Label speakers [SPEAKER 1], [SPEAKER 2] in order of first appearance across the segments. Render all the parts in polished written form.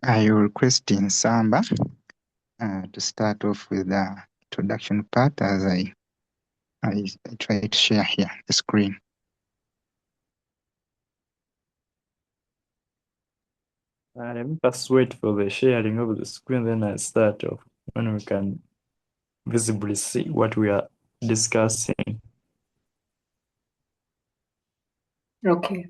[SPEAKER 1] I will request in Samba to start off with the introduction part as I try to share here the screen.
[SPEAKER 2] Let me first wait for the sharing of the screen, then I start off when we can visibly see what we are discussing.
[SPEAKER 3] Okay.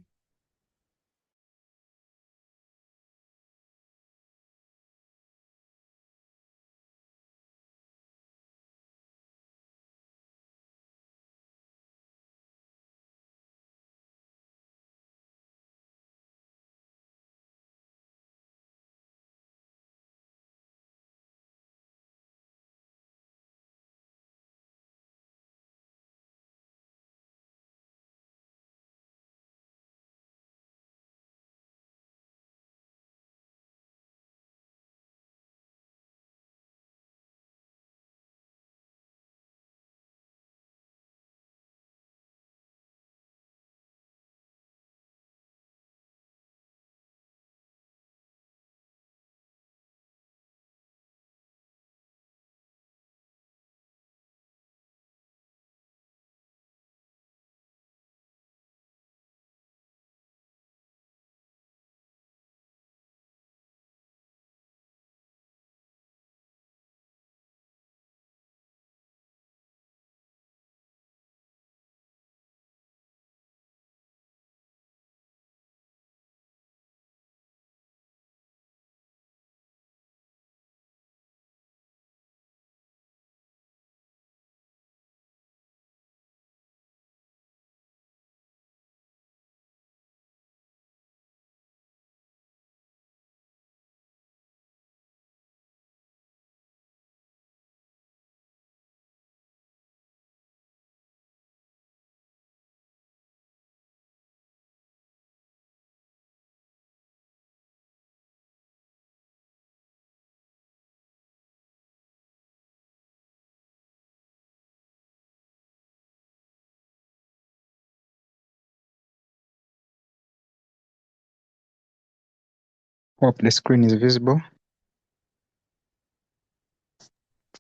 [SPEAKER 1] Hope the screen is visible.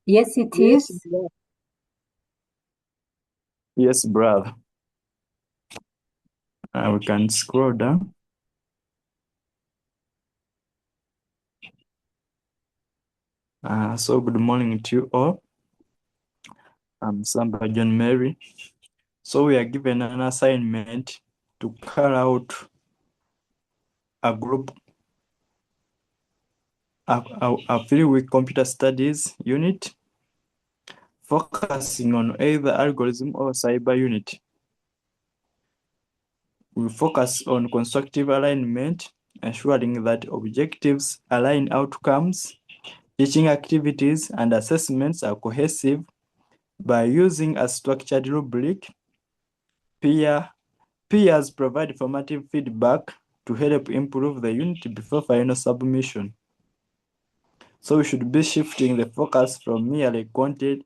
[SPEAKER 3] Yes, it is.
[SPEAKER 2] Yes, brother. We can scroll down. So good morning to you all. I'm Samba John Mary. So we are given an assignment to carry out a group, a 3-week computer studies unit, focusing on either algorithm or cyber unit. We focus on constructive alignment, ensuring that objectives, align outcomes, teaching activities, and assessments are cohesive by using a structured rubric. Peers provide formative feedback to help improve the unit before final submission. So we should be shifting the focus from merely content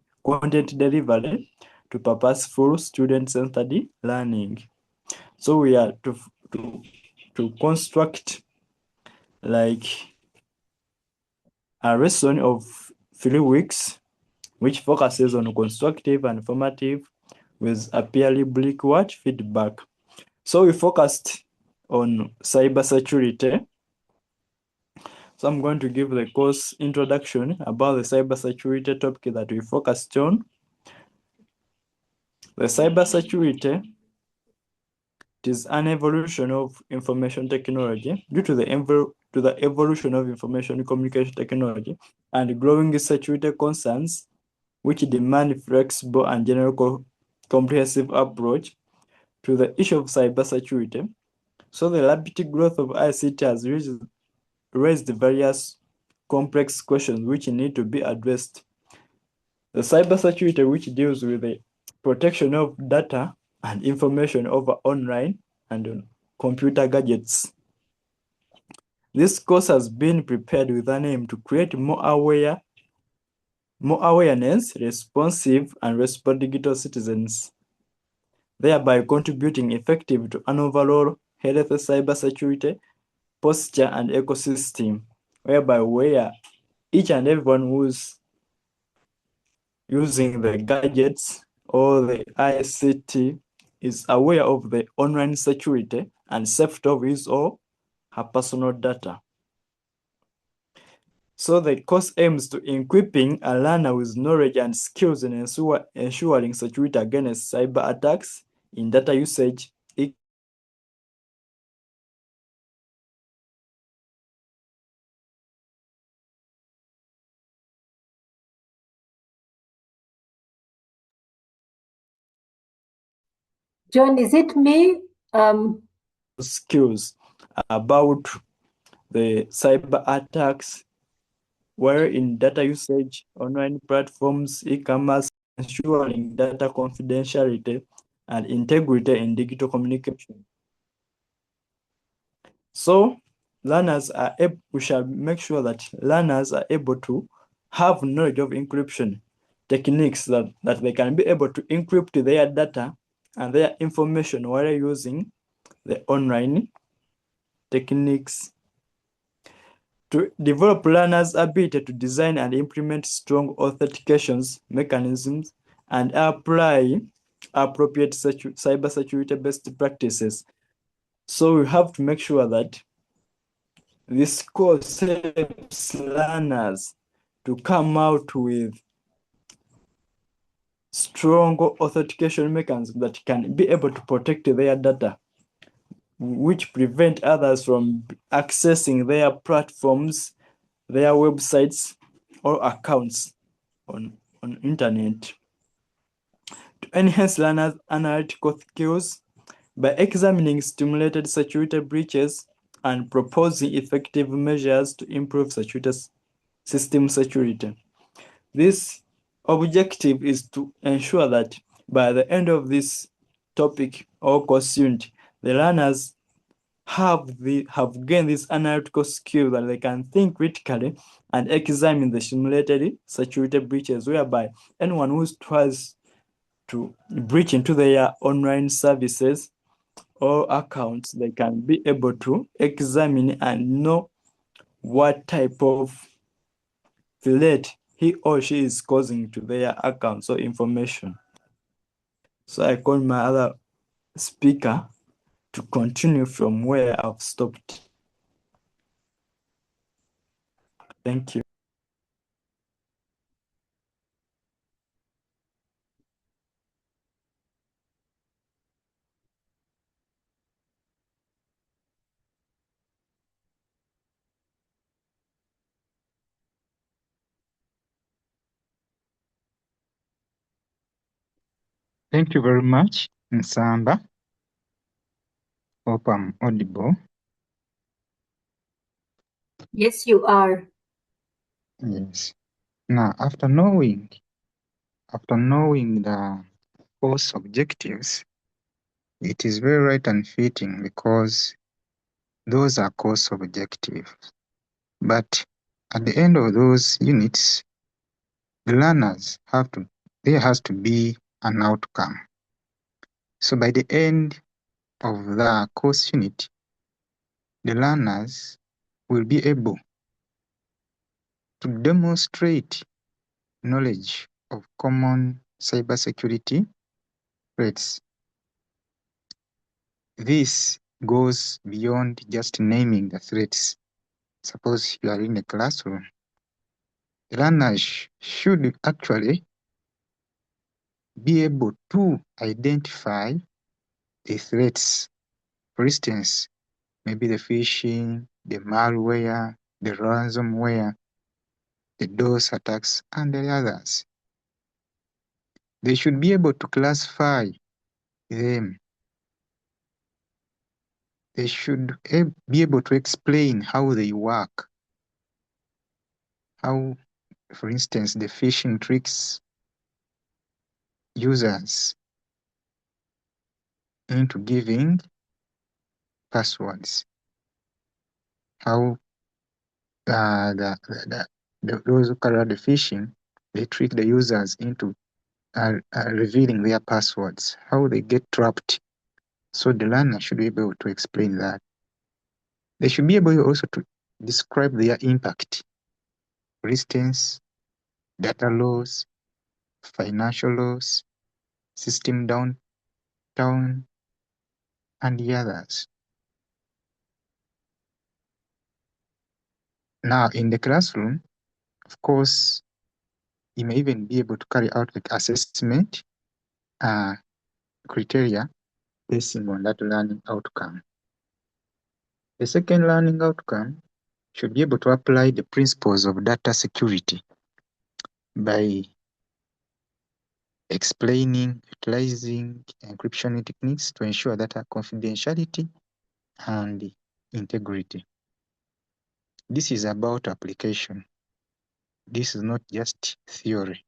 [SPEAKER 2] delivery to purposeful student-centered learning. So we are to construct like a lesson of 3 weeks, which focuses on constructive and formative with a peer rubric feedback. So we focused on cybersecurity. So I'm going to give the course introduction about the cybersecurity topic that we focused on. The cybersecurity is an evolution of information technology due to the evolution of information communication technology and growing security concerns, which demand flexible and general comprehensive approach to the issue of cybersecurity. So the rapid growth of ICT has raised various complex questions which need to be addressed. The cybersecurity, which deals with the protection of data and information over online and on computer gadgets. This course has been prepared with an aim to create more awareness, responsive, and responsible digital citizens, thereby contributing effectively to an overall healthy cybersecurity posture and ecosystem. where each and everyone who's using the gadgets or the ICT is aware of the online security and safety of his or her personal data. So the course aims to equipping a learner with knowledge and skills in ensuring security against cyber attacks in data usage,
[SPEAKER 3] John, is it me?
[SPEAKER 2] skills about the cyber attacks, where in data usage, online platforms, e-commerce, ensuring data confidentiality and integrity in digital communication. So learners are we shall make sure that learners are able to have knowledge of encryption techniques that they can be able to encrypt their data and their information while using the online techniques. To develop learners' ability to design and implement strong authentications mechanisms and apply appropriate cybersecurity best practices. So we have to make sure that this course helps learners to come out with strong authentication mechanisms that can be able to protect their data, which prevent others from accessing their platforms, their websites, or accounts on internet. To enhance learners' analytical skills by examining stimulated security breaches and proposing effective measures to improve system security. This objective is to ensure that by the end of this topic or course unit, the learners have gained this analytical skill that they can think critically and examine the simulated security breaches, whereby anyone who tries to breach into their online services or accounts, they can be able to examine and know what type of threat he or she is causing to their accounts or information. So I call my other speaker to continue from where I've stopped. Thank you.
[SPEAKER 1] Thank you very much, Nsamba. Hope I'm audible.
[SPEAKER 3] Yes, you are.
[SPEAKER 1] Yes. Now, after knowing the course objectives, it is very right and fitting because those are course objectives. But at the end of those units, the learners there has to be an outcome. So by the end of the course unit, the learners will be able to demonstrate knowledge of common cybersecurity threats. This goes beyond just naming the threats. Suppose you are in a classroom, the learners should actually be able to identify the threats. For instance, maybe the phishing, the malware, the ransomware, the DOS attacks, and the others. They should be able to classify them. They should be able to explain how they work. How, for instance, the phishing tricks users into giving passwords. How those who carry out the phishing, they trick the users into revealing their passwords, how they get trapped. So the learner should be able to explain that. They should be able also to describe their impact. For instance, data loss, financial loss, system down, and the others. Now, in the classroom, of course, you may even be able to carry out like assessment criteria basing on that learning outcome. The second learning outcome should be able to apply the principles of data security by explaining, utilizing encryption techniques to ensure data confidentiality and integrity. This is about application. This is not just theory.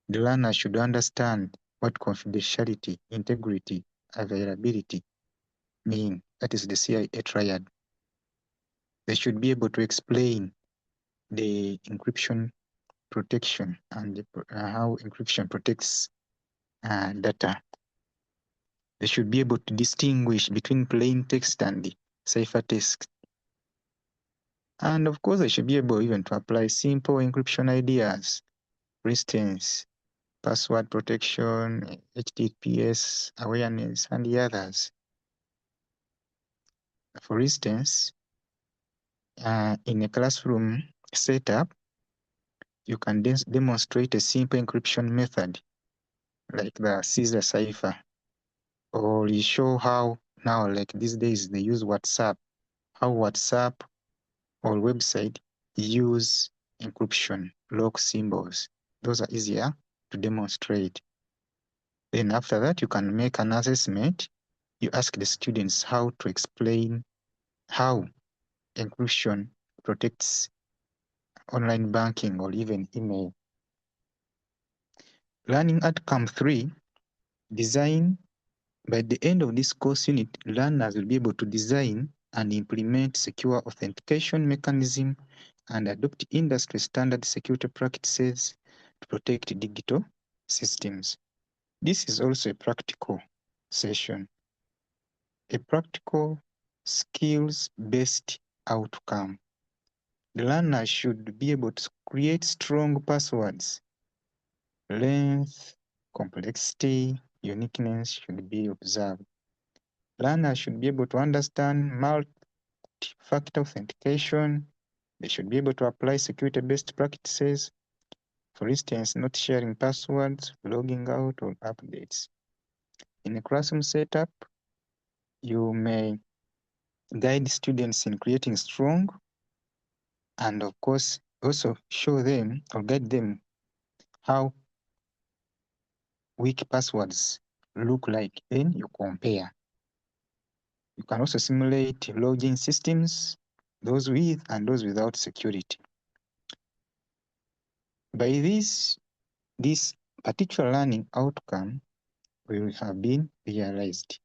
[SPEAKER 1] The learner should understand what confidentiality, integrity, availability mean. That is the CDIT triad. They should be able to explain the encryption protection and how encryption protects data. They should be able to distinguish between plain text and ciphertext. And of course, they should be able even to apply simple encryption ideas. For instance, password protection, HTTPS awareness, and the others. For instance, in a classroom setup, you can demonstrate a simple encryption method like the Caesar cipher, or you show how now, like these days, they use WhatsApp, how WhatsApp or website use encryption, lock symbols. Those are easier to demonstrate. Then after that, you can make an assessment. You ask the students how to explain how encryption protects online banking or even email. Learning outcome 3, design. By the end of this course unit, learners will be able to design and implement secure authentication mechanism and adopt industry standard security practices to protect digital systems. This is also a practical session, a practical skills-based outcome. The learner should be able to create strong passwords. Length, complexity, uniqueness should be observed. Learners should be able to understand multi-factor authentication. They should be able to apply security-based practices. For instance, not sharing passwords, logging out, or updates. In a classroom setup, you may guide students in creating strong and, of course, also show them or guide them how weak passwords look like. Then you compare. You can also simulate login systems, those with and those without security. By this particular learning outcome will have been realized.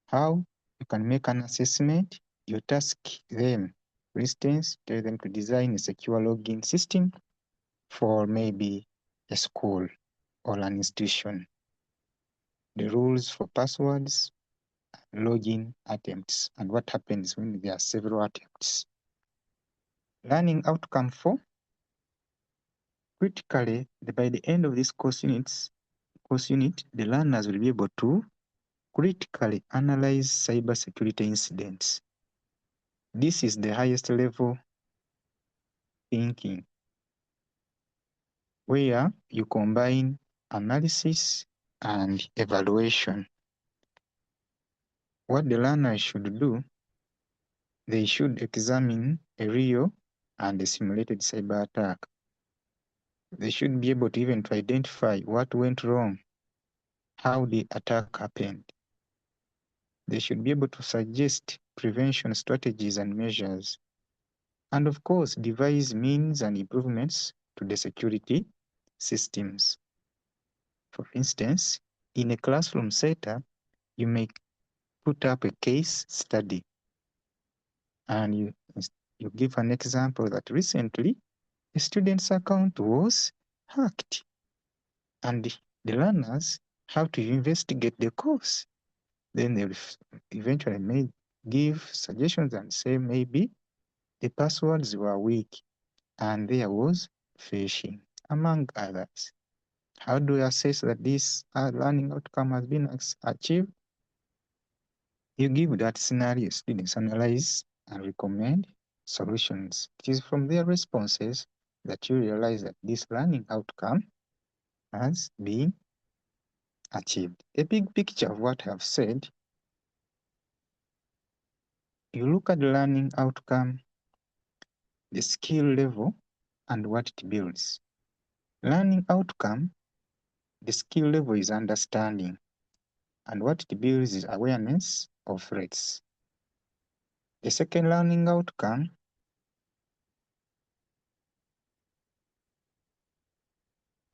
[SPEAKER 1] How you can make an assessment, you task them. For instance, tell them to design a secure login system for maybe a school or an institution. The rules for passwords, login attempts, and what happens when there are several attempts. Learning outcome 4. Critically, by the end of this course unit, the learners will be able to critically analyze cybersecurity incidents. This is the highest level thinking, where you combine analysis and evaluation. What the learner should do, they should examine a real and a simulated cyber attack. They should be able to even to identify what went wrong, how the attack happened. They should be able to suggest prevention strategies and measures, and of course, devise means and improvements to the security systems. For instance, in a classroom setup, you may put up a case study and you give an example that recently a student's account was hacked and the learners have to investigate the cause. Then they eventually may give suggestions and say maybe the passwords were weak, and there was phishing, among others. How do you assess that this learning outcome has been achieved? You give that scenario, students analyze and recommend solutions. It is from their responses that you realize that this learning outcome has been achieved. A big picture of what I've said. You look at the learning outcome, the skill level, and what it builds. Learning outcome, the skill level is understanding, and what it builds is awareness of threats. The second learning outcome,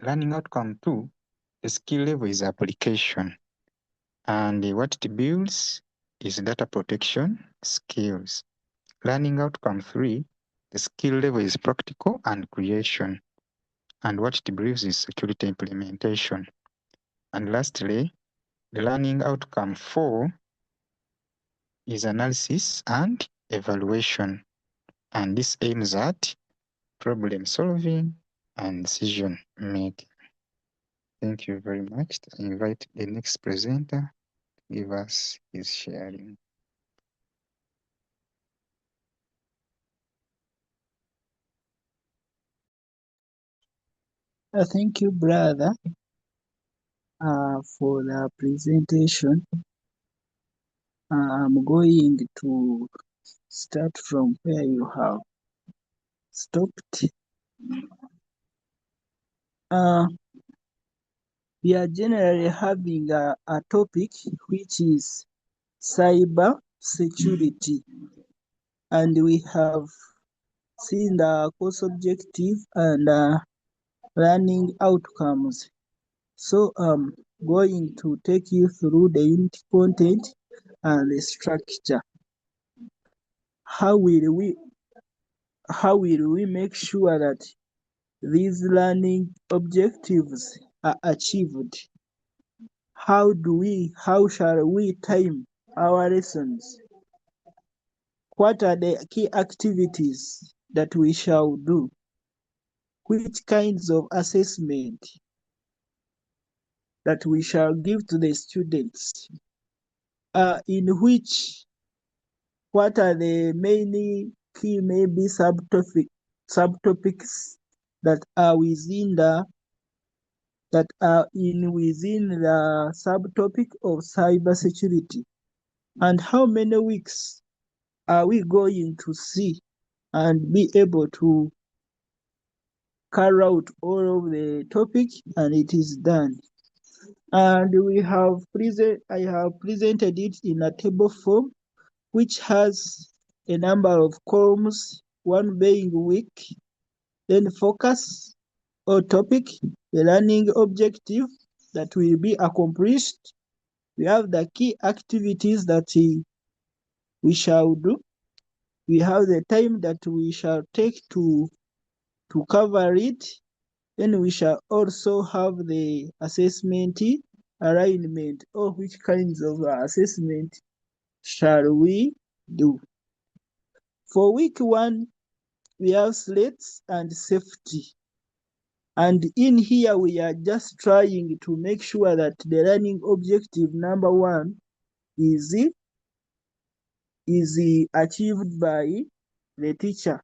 [SPEAKER 1] learning outcome 2, the skill level is application, and what it builds is data protection skills. Learning outcome 3, the skill level is practical and creation, and what it brings is security implementation. And lastly, the learning outcome 4 is analysis and evaluation, and this aims at problem solving and decision making. Thank you very much. I invite the next presenter to give us his sharing.
[SPEAKER 4] Thank you, brother, for the presentation. I'm going to start from where you have stopped. We are generally having a topic which is cyber security, and we have seen the course objective and learning outcomes. So I'm going to take you through the unit content and the structure. How will we make sure that these learning objectives are achieved? How shall we time our lessons? What are the key activities that we shall do? Which kinds of assessment that we shall give to the students? What are the many key maybe subtopics that are within the subtopic of cybersecurity? And how many weeks are we going to see and be able to carry out all of the topic, and it is done? And I have presented it in a table form, which has a number of columns, one being week, then focus or topic, the learning objective that will be accomplished. We have the key activities that we shall do. We have the time that we shall take to cover it. Then we shall also have the assessment alignment, or which kinds of assessment shall we do. For week 1, we have threats and safety. And in here, we are just trying to make sure that the learning objective number 1 is achieved by the teacher.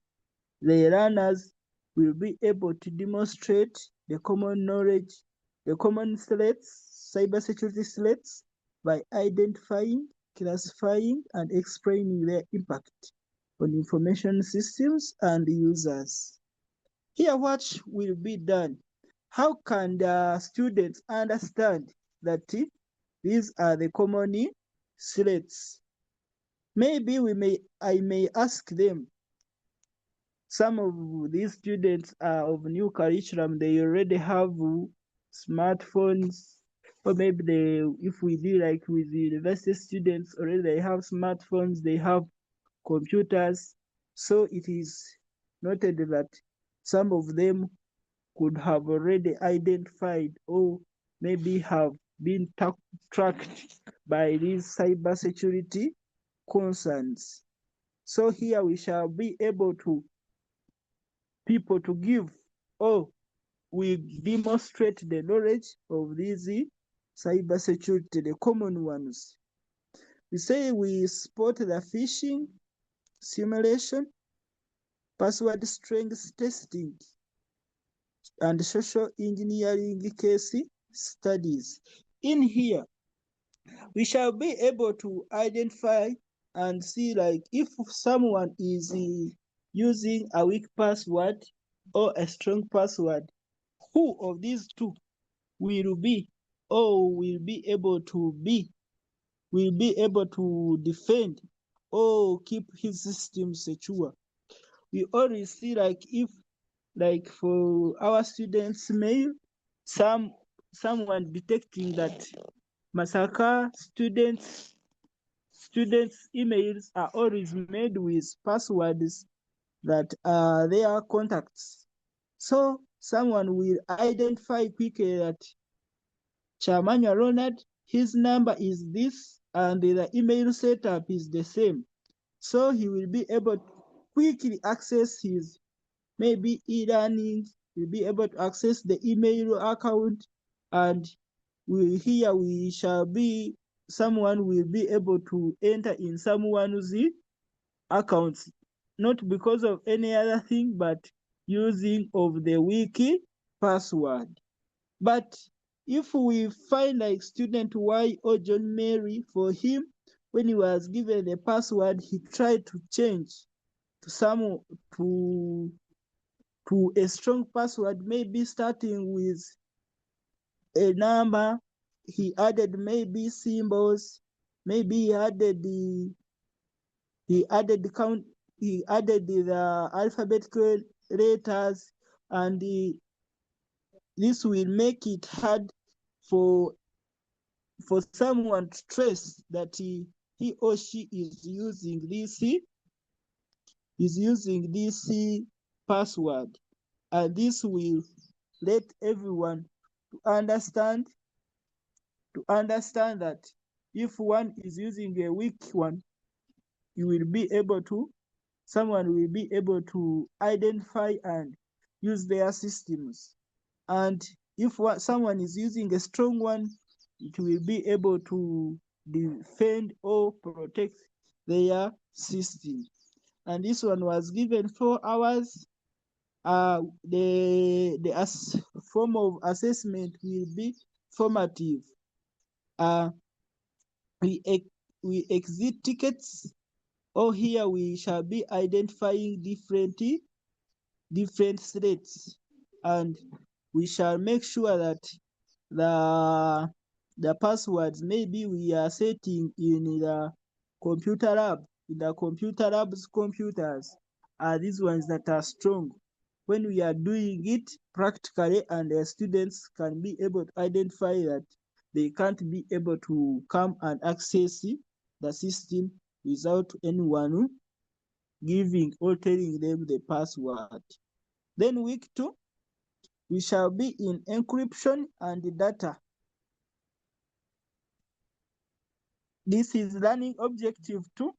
[SPEAKER 4] The learners will be able to demonstrate the common knowledge, the common threats, cybersecurity threats, by identifying, classifying, and explaining their impact on information systems and users. Here, what will be done? How can the students understand that these are the common threats? Maybe I may ask them. Some of these students are of new curriculum. They already have smartphones, or maybe if we do like with the university students, already they have smartphones, they have computers. So it is noted that some of them could have already identified or maybe have been tracked by these cybersecurity concerns. So here we shall be able to people to give, or we demonstrate the knowledge of these cybersecurity, the common ones. We say we spot the phishing, simulation, password strength testing, and social engineering case studies. In here, we shall be able to identify and see, like, if someone is using a weak password or a strong password, who of these two will be, or will be able to defend or keep his system secure. We always see, like, if, like, for our students' mail, someone detecting that Masaka students' emails are always made with passwords that are their contacts. So someone will identify quickly that Chamanya Ronald, his number is this, and the email setup is the same. So he will be able to quickly access his maybe e-learning, will be able to access the email account, and we shall be, someone will be able to enter in someone's accounts, not because of any other thing, but using of the wiki password. But if we find, like, student Y or John Mary, for him, when he was given the password, he tried to change to some to a strong password, maybe starting with a number. He added maybe symbols, maybe he added the count, he added the alphabetical letters, and this will make it hard for someone to trace that he or she is using this password. And this will let everyone to understand that if one is using a weak one, you will be able to someone will be able to identify and use their systems. And if someone is using a strong one, it will be able to defend or protect their system. And this one was given 4 hours. The form of assessment will be formative. We exit tickets, or here we shall be identifying different threats, and we shall make sure that the passwords maybe we are setting in the computer lab, in the computer lab's computers, are these ones that are strong. When we are doing it practically, and the students can be able to identify that they can't be able to come and access the system without anyone giving or telling them the password. Then week 2, we shall be in encryption and data. This is learning objective 2.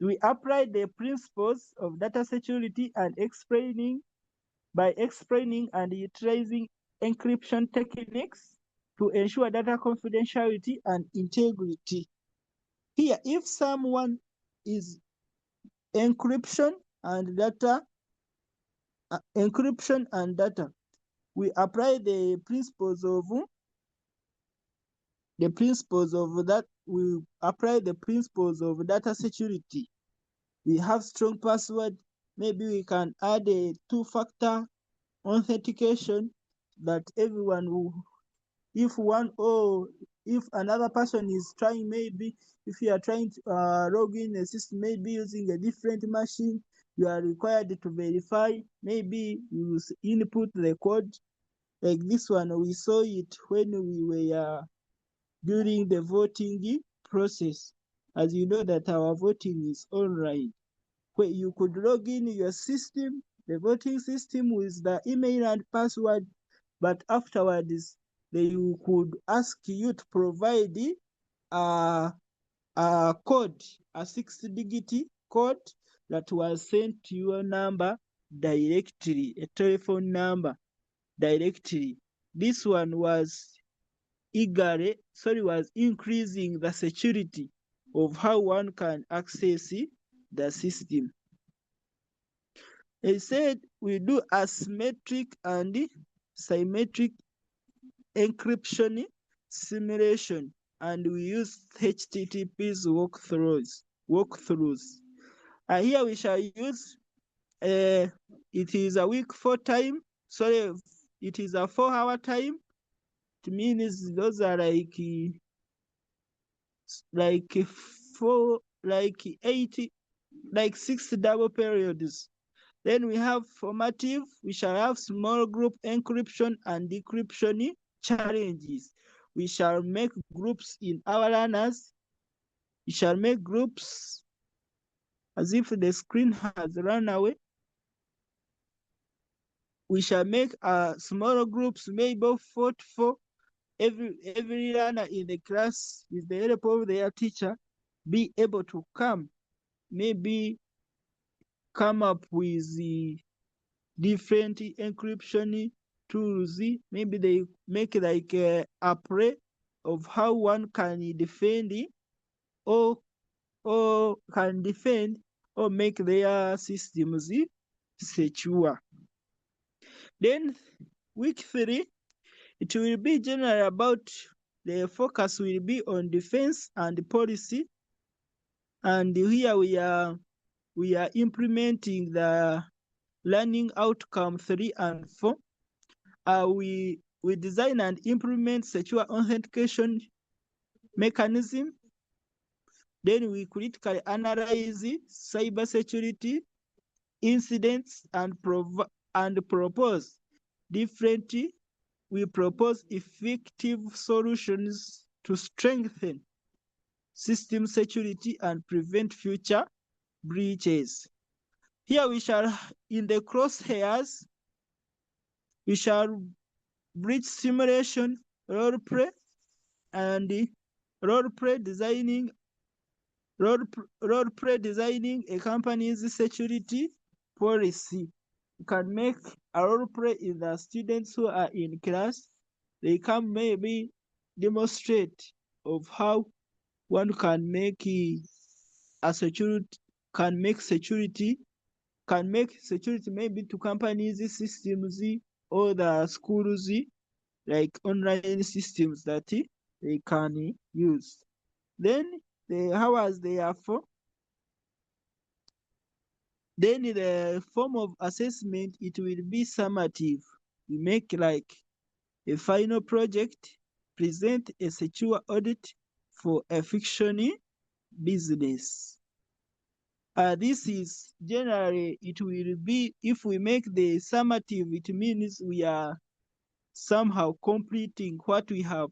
[SPEAKER 4] We apply the principles of data security and explaining and utilizing encryption techniques to ensure data confidentiality and integrity. Here, if someone is encryption and data, we apply the principles of data security. We have strong password. Maybe we can add a 2-factor authentication that everyone will, if another person is trying, maybe if you are trying to log in a system, maybe using a different machine, you are required to verify. Maybe you input the code. Like this one, we saw it when we were during the voting process. As you know that our voting is online, where you could log in your system, the voting system, with the email and password, but afterwards they could ask you to provide a code, a 6-digit code that was sent to your number directly, a telephone number directly. This one was increasing the security of how one can access the system. They said we do asymmetric and symmetric encryption simulation, and we use HTTP's walkthroughs. Here we shall use it is a week 4 time. Sorry, it is a 4-hour time. It means those are like 6 double periods. Then we have formative. We shall have small group encryption and decryption challenges. We shall make groups in our learners. We shall make groups as if the screen has run away. We shall make smaller groups, maybe of 4 to 4. Every learner in the class, with the help of their teacher, be able to come up with the different encryption tools. Maybe they make like a play of how one can defend or make their systems secure. Then week 3, it will be general about the focus will be on defense and policy. And here we are implementing the learning outcome 3 and 4. We design and implement secure authentication mechanism. Then we critically analyze cybersecurity incidents and propose different. We propose effective solutions to strengthen system security and prevent future breaches. Here we shall, in the crosshairs, we shall breach simulation, role play, and role play designing a company's security policy. You can make a role play in the students who are in class. They can maybe demonstrate of how one can make security maybe to companies' systems or the schools, like online systems that they can use. Then the hours they are for. Then the form of assessment, it will be summative. We make like a final project, present a secure audit for a fiction business. This is generally, it will be, if we make the summative, it means we are somehow completing what we have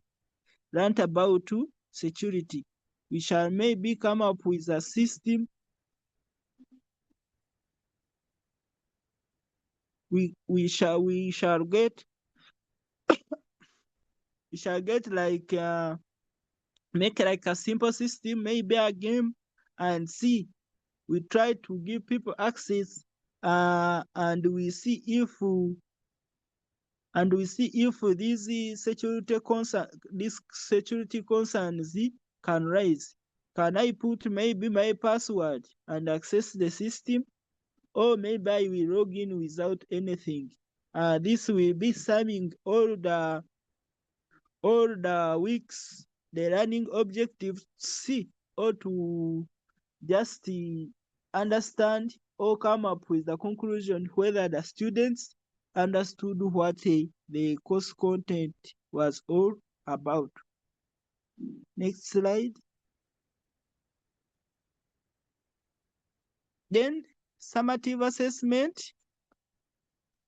[SPEAKER 4] learned about security. We shall maybe come up with a system. We shall get like make like a simple system, maybe a game, and see. We try to give people access, and we see if these security concerns can rise. Can I put maybe my password and access the system? Or maybe I will log in without anything. This will be summing all the weeks, the learning objectives, see, or to just understand or come up with the conclusion whether the students understood what the course content was all about. Next slide. Then summative assessment,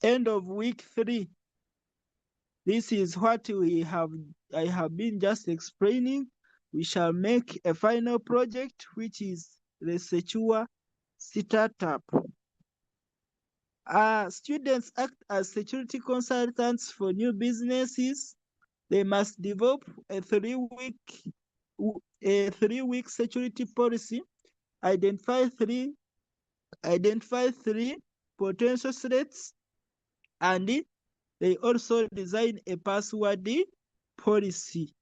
[SPEAKER 4] end of week 3. This is what I have been just explaining. We shall make a final project, which is the secure startup. Students act as security consultants for new businesses. They must develop a 3-week security policy, identify 3 identify 3 potential threats, and they also design a password policy.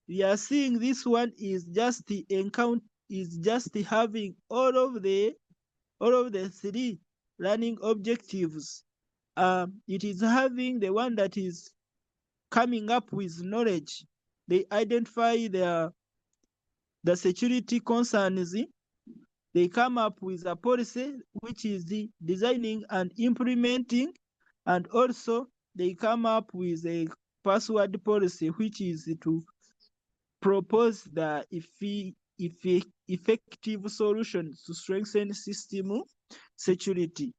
[SPEAKER 4] We are seeing this one is just the encounter is just having all of the 3 learning objectives. It is having the one that is coming up with knowledge. They identify the security concerns. They come up with a policy, which is the designing and implementing, and also they come up with a password policy, which is to propose the effective solutions to strengthen system security.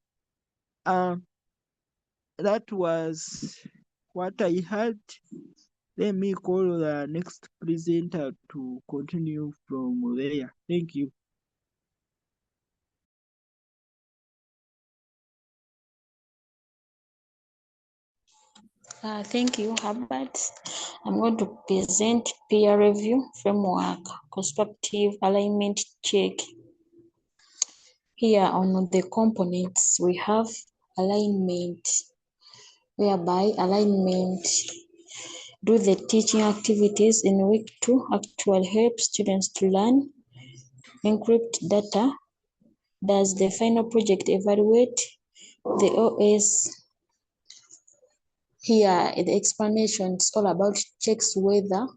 [SPEAKER 4] That was what I had. Let me call the next presenter to continue from there. Thank you.
[SPEAKER 5] Thank you, Herbert. I'm going to present peer review framework, constructive alignment check. Here on the components, we have alignment, whereby alignment do the teaching activities in week 2 actually help students to learn, encrypt data. Does the final project evaluate the OS? Here, the explanation is all about checks whether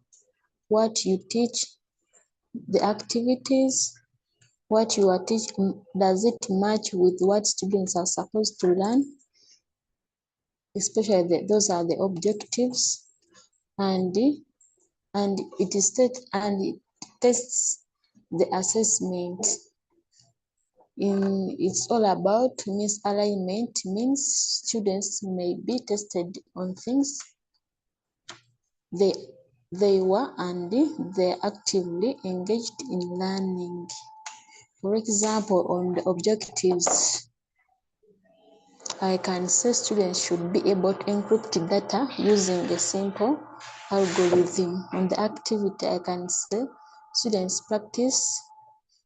[SPEAKER 5] what you teach, the activities, what you are teaching, does it match with what students are supposed to learn? Especially those are the objectives, and it tests the assessment. It's all about misalignment, means students may be tested on things they were and they actively engaged in learning. For example, on the objectives, I can say students should be able to encrypt data using a simple algorithm. On the activity, I can say students practice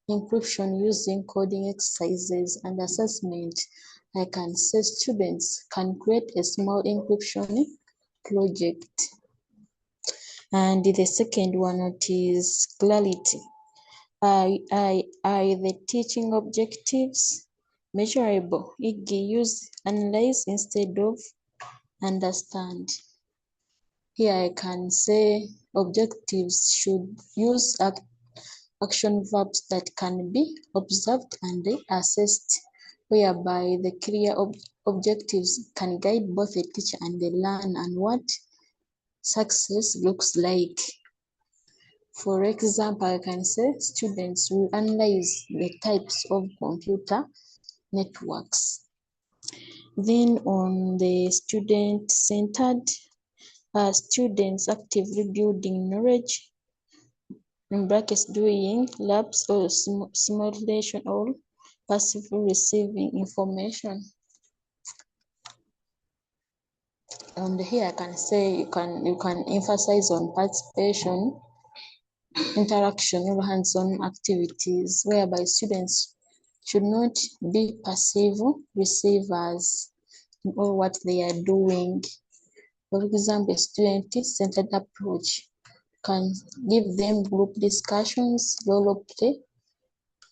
[SPEAKER 5] encryption using coding exercises. And assessment, I can say students can create a small encryption project. And the second one is clarity. Are the teaching objectives measurable? Use analyze instead of understand. Here I can say objectives should use action verbs that can be observed and assessed, whereby the clear objectives can guide both the teacher and the learner and what success looks like. For example, I can say students will analyze the types of computer networks. Then on the student-centered, students actively building knowledge, in brackets doing labs or simulation or passively receiving information. And here I can say you can emphasize on participation, interaction, or hands-on activities, whereby students should not be passive receivers in all what they are doing. For example, a student-centered approach can give them group discussions, role play,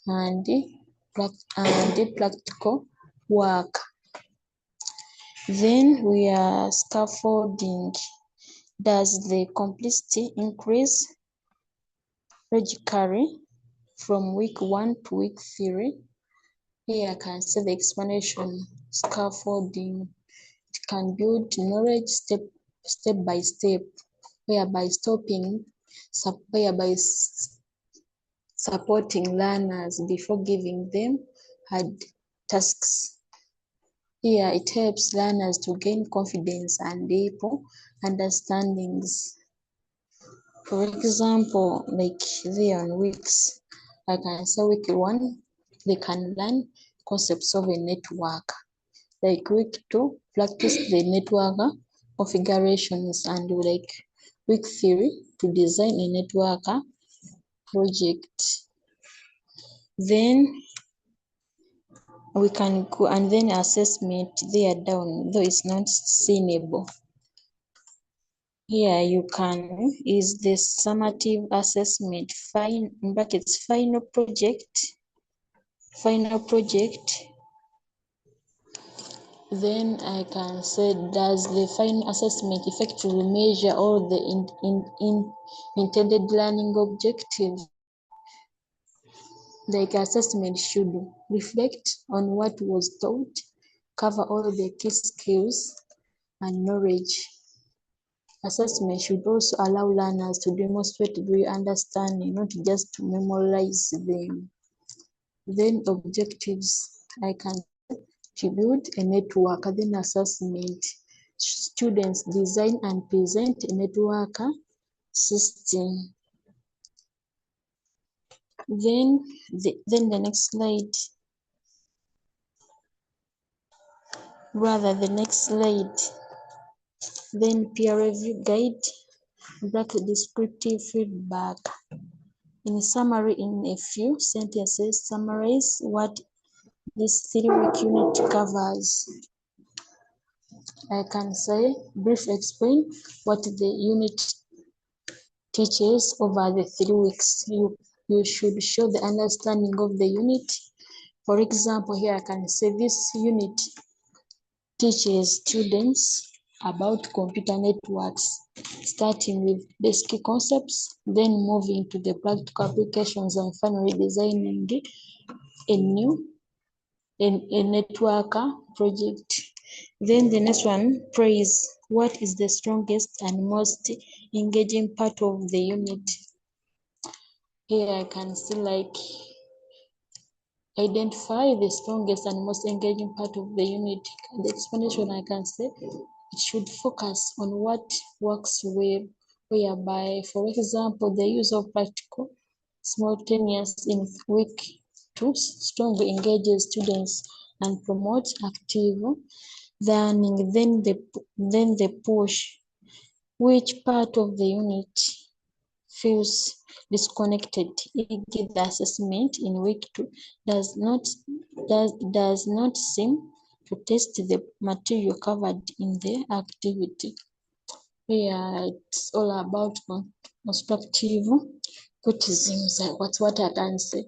[SPEAKER 5] and practical work. Then we are scaffolding. Does the complexity increase logically from week 1 to week 3? Here I can see the explanation. Scaffolding, it can build knowledge step by step, whereby supporting learners before giving them hard tasks. Here it helps learners to gain confidence and deeper understandings. For example, like there on weeks, I can say week 1, they can learn concepts of a network. Like week 2, practice the network configurations, and like week 3, to design a network project. Then we can go and then assessment there down, though it's not seenable. Here you can is the summative assessment, in brackets, final project. Then I can say, does the final assessment effectively measure all the intended learning objectives? Like assessment should reflect on what was taught, cover all the key skills and knowledge. Assessment should also allow learners to demonstrate real understanding, not just to memorize them. Then objectives, I can build a network, then assessment. Students design and present a network system. Then the next slide. Then peer review guide, that descriptive feedback. In summary, in a few sentences, summarize what this 3-week unit covers. I can say, briefly explain what the unit teaches over the 3 weeks. You should show the understanding of the unit. For example, here I can say this unit teaches students about computer networks, starting with basic concepts, then moving to the practical applications, and finally designing a network project. Then the next one, praise. What is the strongest and most engaging part of the unit? Here I can see like identify the strongest and most engaging part of the unit. The explanation, I can say it should focus on what works well, whereby, for example, the use of practical simultaneous in week 2 strongly engages students and promotes active learning. Then the push, which part of the unit feels disconnected, e.g. the assessment in week 2 does not seem to test the material covered in the activity. Here it's all about constructive criticisms. What's what I can say.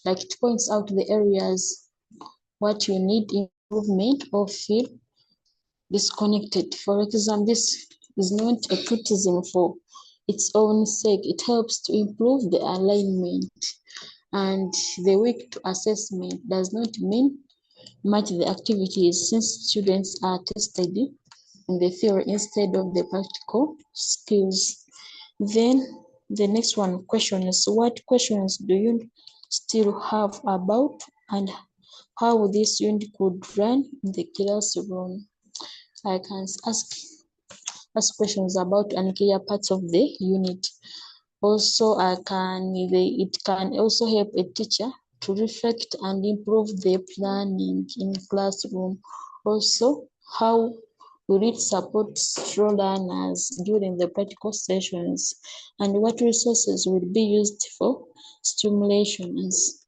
[SPEAKER 5] Like it points out the areas what you need improvement or feel disconnected. For example, this is not a criticism for its own sake. It helps to improve the alignment. And the week to assessment does not mean match the activities, since students are tested in the theory instead of the practical skills. Then the next one, questions. What questions do you still have about and how this unit could run in the classroom? I can ask questions about unclear parts of the unit. Also, it can also help a teacher to reflect and improve their planning in classroom. Also, how will it support slow learners during the practical sessions, and what resources will be used for stimulations?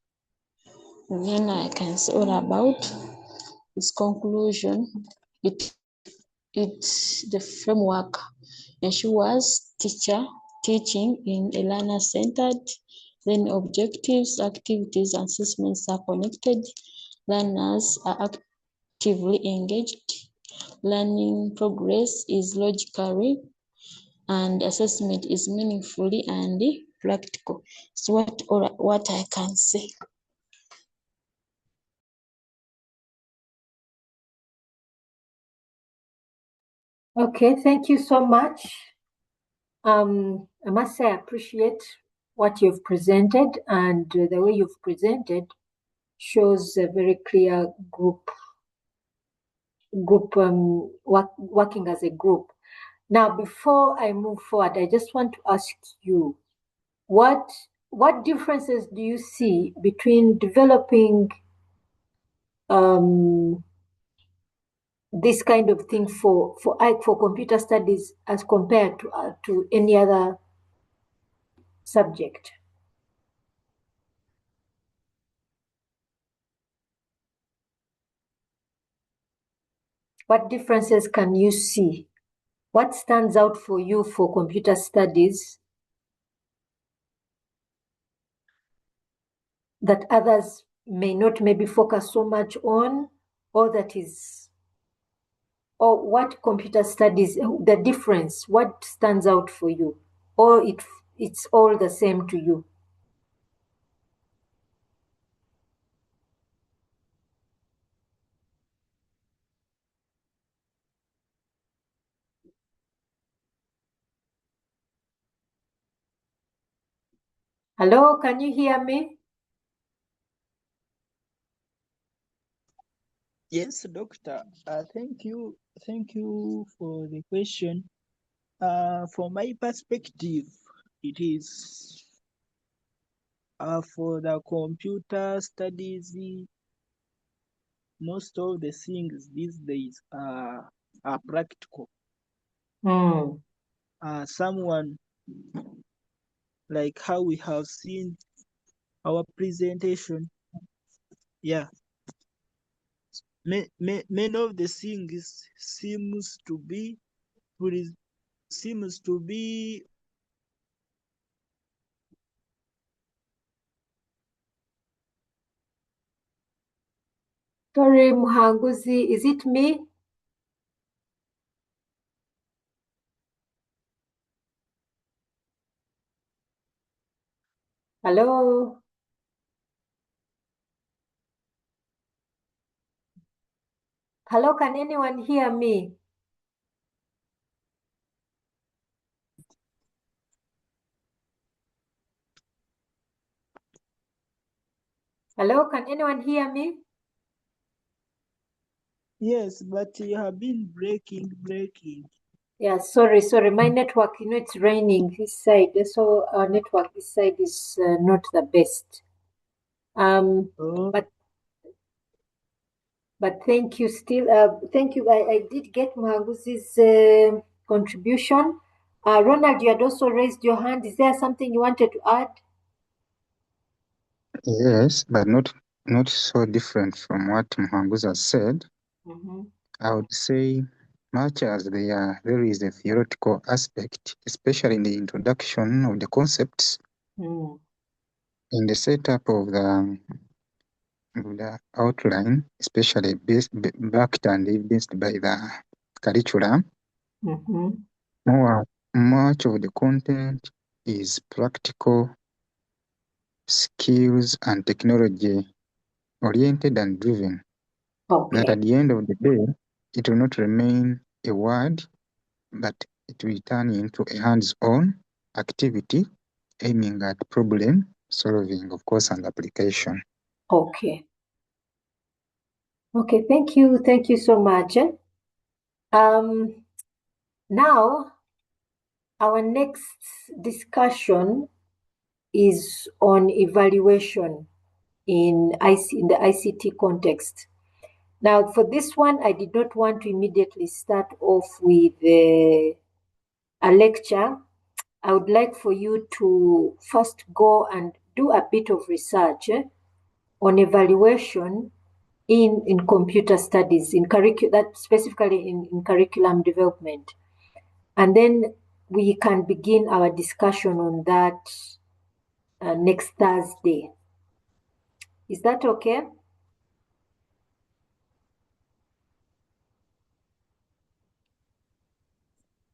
[SPEAKER 5] Then I can say all about its conclusion. It's the framework ensures teaching in a learner-centered, then objectives, activities, and assessments are connected, learners are actively engaged, learning progress is logically, and assessment is meaningfully and practical. So what I can say.
[SPEAKER 3] Okay, thank you so much. I must say I appreciate what you've presented, and the way you've presented shows a very clear group working as a group. Now, before I move forward, I just want to ask you, what differences do you see between developing this kind of thing for computer studies as compared to any other subject? What differences can you see? What stands out for you for computer studies that others may not maybe focus so much on, or what computer studies, the difference, what stands out for you, or it's all the same to you? Hello, can you hear me?
[SPEAKER 4] Yes, doctor. Thank you. Thank you for the question. From my perspective, it is for the computer studies, most of the things these days are practical.
[SPEAKER 3] Mm.
[SPEAKER 4] Someone like how we have seen our presentation, yeah. Many of the things seems to be
[SPEAKER 3] Sorry, Muhanguzi, is it me? Hello? Hello, can anyone hear me? Hello, can anyone hear me?
[SPEAKER 4] yes, but you have been breaking.
[SPEAKER 3] Yeah, sorry. My network, it's raining this side, so our network this side is not the best.
[SPEAKER 4] Oh,
[SPEAKER 3] But thank you still. Thank you. I did get Muhanguzi's contribution. Ronald, you had also raised your hand. Is there something you wanted to add?
[SPEAKER 1] Yes, but not so different from what Mhanguza said.
[SPEAKER 3] Mm-hmm.
[SPEAKER 1] I would say much as there is a theoretical aspect, especially in the introduction of the concepts,
[SPEAKER 3] Mm.
[SPEAKER 1] in the setup of the outline, especially backed and evidenced by the curriculum,
[SPEAKER 3] Mm-hmm.
[SPEAKER 1] much of the content is practical, skills and technology oriented and driven. That
[SPEAKER 3] Okay.
[SPEAKER 1] at the end of the day, it will not remain a word, but it will turn into a hands-on activity aiming at problem solving, of course, and application.
[SPEAKER 3] Okay. Okay. Thank you. Thank you so much. Now, our next discussion is on evaluation in the ICT context. Now, for this one, I did not want to immediately start off with a lecture. I would like for you to first go and do a bit of research on evaluation in computer studies, that specifically in curriculum development. And then we can begin our discussion on that next Thursday. Is that okay?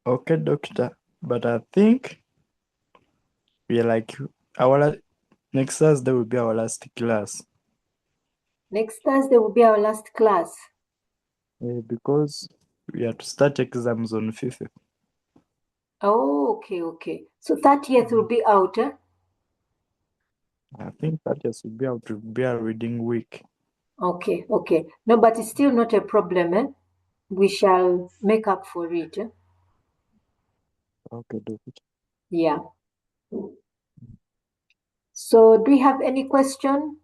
[SPEAKER 2] Okay, doctor. But I think we are like next Thursday will be our last class.
[SPEAKER 3] Next Thursday will be our last class.
[SPEAKER 2] Because we have to start exams on 5th.
[SPEAKER 3] Oh, okay. So 30th will be out, eh?
[SPEAKER 2] I think that just will be able to be a reading week.
[SPEAKER 3] Okay. No, but it's still not a problem, eh? We shall make up for it. Eh?
[SPEAKER 2] Okay, doctor.
[SPEAKER 3] Yeah. So do we have any question?